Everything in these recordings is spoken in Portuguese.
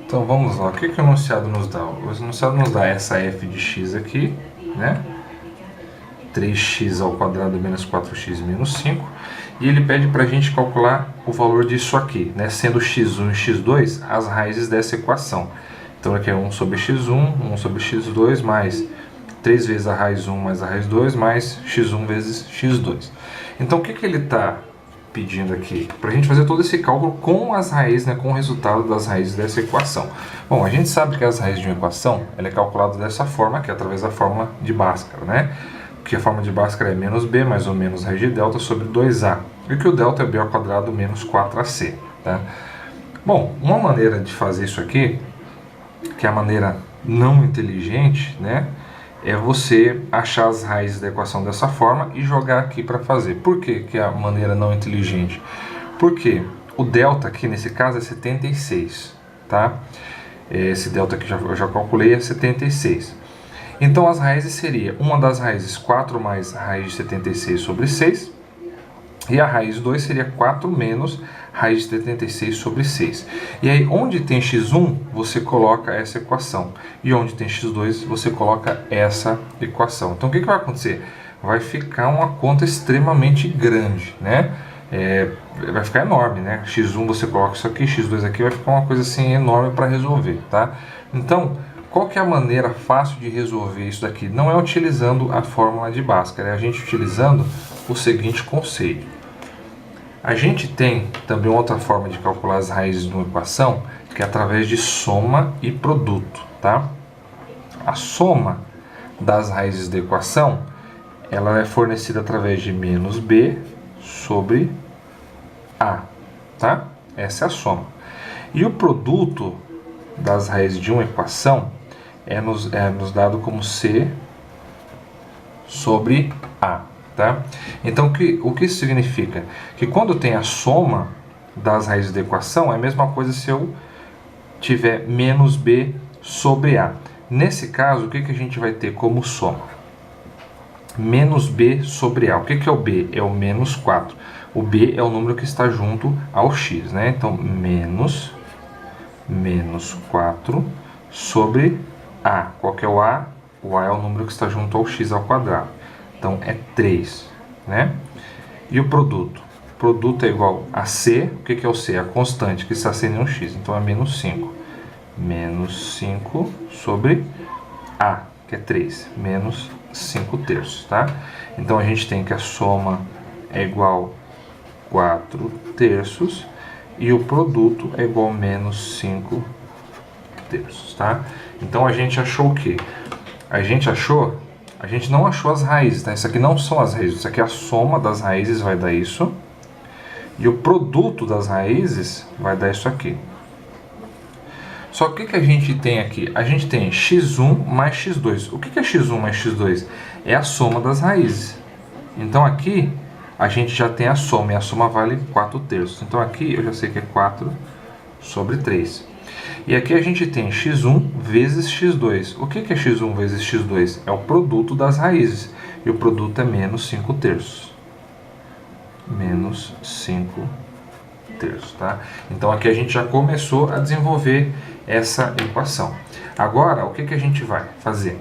Então vamos lá, o que o enunciado nos dá? O enunciado nos dá essa f de x aqui, né? 3x ao quadrado menos 4x menos 5. E ele pede para a gente calcular o valor disso aqui, né? Sendo x1 e x2 as raízes dessa equação. Então aqui é 1 sobre x1, 1 sobre x2, mais 3 vezes a raiz 1 mais a raiz 2, mais x1 vezes x2. Então o que ele está pedindo aqui? Para a gente fazer todo esse cálculo com as raízes, né, com o resultado das raízes dessa equação. Bom, a gente sabe que as raízes de uma equação ela é calculada dessa forma, que é através da fórmula de Bhaskara, né? Que a fórmula de Bhaskara é menos b mais ou menos raiz de delta sobre 2a. E que o delta é b ao quadrado menos 4ac. Tá? Bom, uma maneira de fazer isso aqui, que é a maneira não inteligente, né? É você achar as raízes da equação dessa forma e jogar aqui para fazer. Por que é a maneira não inteligente? Porque o delta aqui nesse caso é 76, tá? Esse delta aqui eu já calculei é 76. Então as raízes seria uma das raízes 4 mais raiz de 76 sobre 6. E a raiz 2 seria 4 menos raiz de 76 sobre 6. E aí, onde tem x1, você coloca essa equação. E onde tem x2, você coloca essa equação. Então, o que vai acontecer? Vai ficar uma conta extremamente grande, né? Vai ficar enorme, né? x1 você coloca isso aqui, x2 aqui, vai ficar uma coisa assim enorme para resolver, tá? Então, qual que é a maneira fácil de resolver isso daqui? Não é utilizando a fórmula de Bhaskara, é a gente utilizando o seguinte conceito. A gente tem também outra forma de calcular as raízes de uma equação, que é através de soma e produto, tá? A soma das raízes da equação, ela é fornecida através de menos b sobre a, tá? Essa é a soma. E o produto das raízes de uma equação é nos dado como c sobre a. Tá? Então, o que isso significa? Que quando tem a soma das raízes da equação, é a mesma coisa se eu tiver menos b sobre a. Nesse caso, o que a gente vai ter como soma? Menos b sobre a. O que é o b? É o menos 4. O b é o número que está junto ao x, né? Então, menos 4 sobre a. Qual que é o a? O a é o número que está junto ao x ao quadrado. Então, é 3, né? E o produto? O produto é igual a C. O que é o C? A constante que está sendo um x. Então, é menos 5. Menos 5 sobre A, que é 3. Menos 5 terços, tá? Então, a gente tem que a soma é igual a 4 terços. E o produto é igual a menos 5 terços, tá? Então, a gente achou o quê? A gente não achou as raízes, tá? Isso aqui não são as raízes, isso aqui é a soma das raízes, vai dar isso. E o produto das raízes vai dar isso aqui. Só que o que a gente tem aqui? A gente tem x1 mais x2. O que é x1 mais x2? É a soma das raízes. Então aqui a gente já tem a soma, e a soma vale 4 terços. Então aqui eu já sei que é 4 sobre 3. E aqui a gente tem x1 vezes x2. O que é x1 vezes x2? É o produto das raízes. E o produto é menos 5 terços. Menos 5 terços, tá? Então aqui a gente já começou a desenvolver essa equação. Agora, o que a gente vai fazer?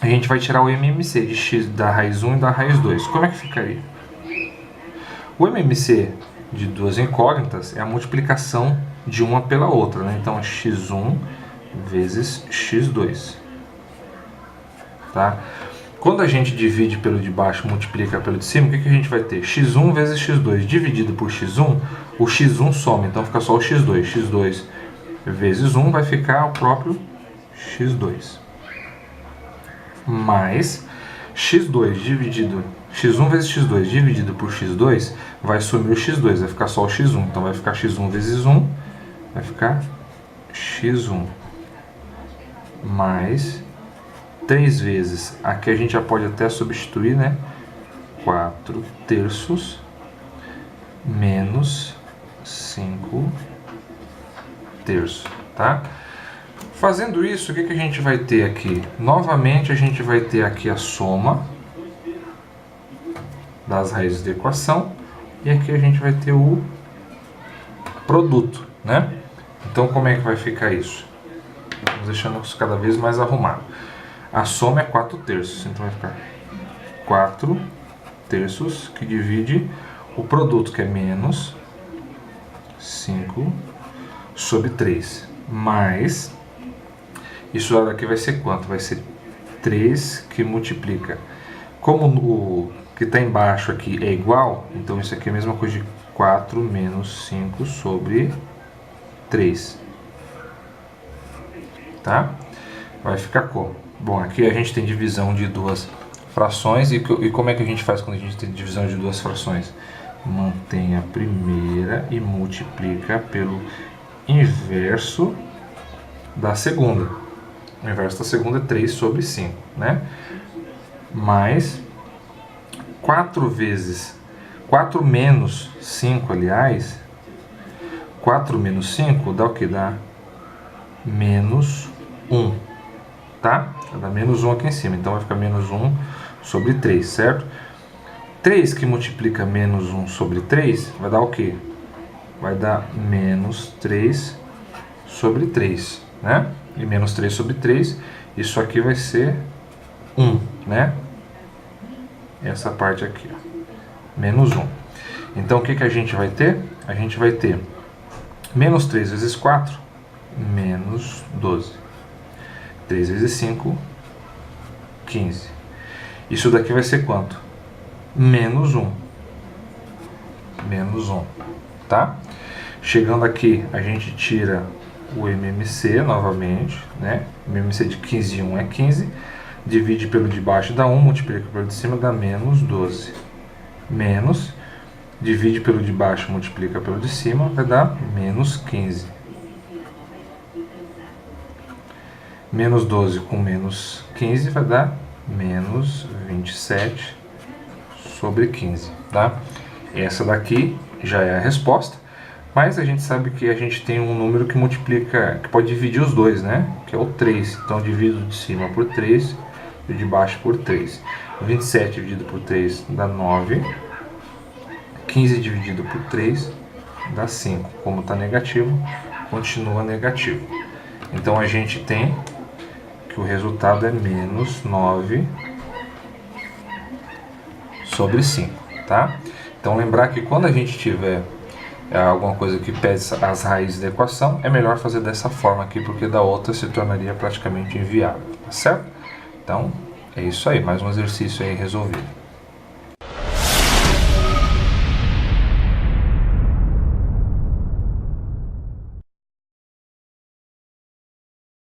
A gente vai tirar o MMC de x da raiz 1 e da raiz 2. Como é que ficaria? O MMC de duas incógnitas é a multiplicação de uma pela outra, né? Então é x1 vezes x2, tá? Quando a gente divide pelo de baixo e multiplica pelo de cima, o que a gente vai ter? x1 vezes x2 dividido por x1, o x1 soma, então fica só o x2. x2 vezes 1 vai ficar o próprio x2. Mais x2 dividido, x1 vezes x2 dividido por x2, vai sumir o x2, vai ficar só o x1. Então vai ficar x1 vezes 1, vai ficar x1 mais 3 vezes, aqui a gente já pode até substituir, né? 4 terços menos 5 terços, tá? Fazendo isso, o que a gente vai ter aqui? Novamente a gente vai ter aqui a soma das raízes da equação e aqui a gente vai ter o produto, né? Então como é que vai ficar isso? Vamos deixando isso cada vez mais arrumado. A soma é 4/3, então vai ficar 4/3 que divide o produto, que é menos 5/3, mais, isso daqui vai ser quanto? Vai ser 3 que multiplica. Como o que está embaixo aqui é igual, então isso aqui é a mesma coisa de 4 menos 5/3. Tá? Vai ficar como? Bom, aqui a gente tem divisão de duas frações, e como é que a gente faz quando a gente tem divisão de duas frações? Mantém a primeira e multiplica pelo inverso da segunda. O inverso da segunda é 3/5, né? Mais 4 menos 5, aliás, 4 menos 5 dá o que? Dá menos 1, tá? Vai dar menos 1 aqui em cima, então vai ficar menos 1/3, certo? 3 que multiplica menos 1/3 vai dar o quê? Vai dar menos 3/3, né? E menos 3/3, isso aqui vai ser 1, né? Essa parte aqui, ó, menos 1. Então o que a gente vai ter? A gente vai ter menos 3 vezes 4, menos 12. 3 vezes 5, 15. Isso daqui vai ser quanto? Menos 1. Menos 1, tá? Chegando aqui, a gente tira o MMC novamente, né? MMC de 15 e 1 é 15. Divide pelo de baixo, dá 1. Multiplica pelo de cima, dá menos 12. Menos, divide pelo de baixo, multiplica pelo de cima, vai dar menos 15. Menos 12 com menos 15 vai dar menos 27/15, tá? Essa daqui já é a resposta, mas a gente sabe que a gente tem um número que multiplica, que pode dividir os dois, né? Que é o 3. Então divido de cima por 3 e de baixo por 3. 27 dividido por 3 dá 9. 15 dividido por 3 dá 5. Como está negativo, continua negativo. Então a gente tem que o resultado é menos 9/5, tá? Então lembrar que quando a gente tiver alguma coisa que pede as raízes da equação, é melhor fazer dessa forma aqui, porque da outra se tornaria praticamente inviável, tá certo? Então é isso aí, mais um exercício aí resolvido.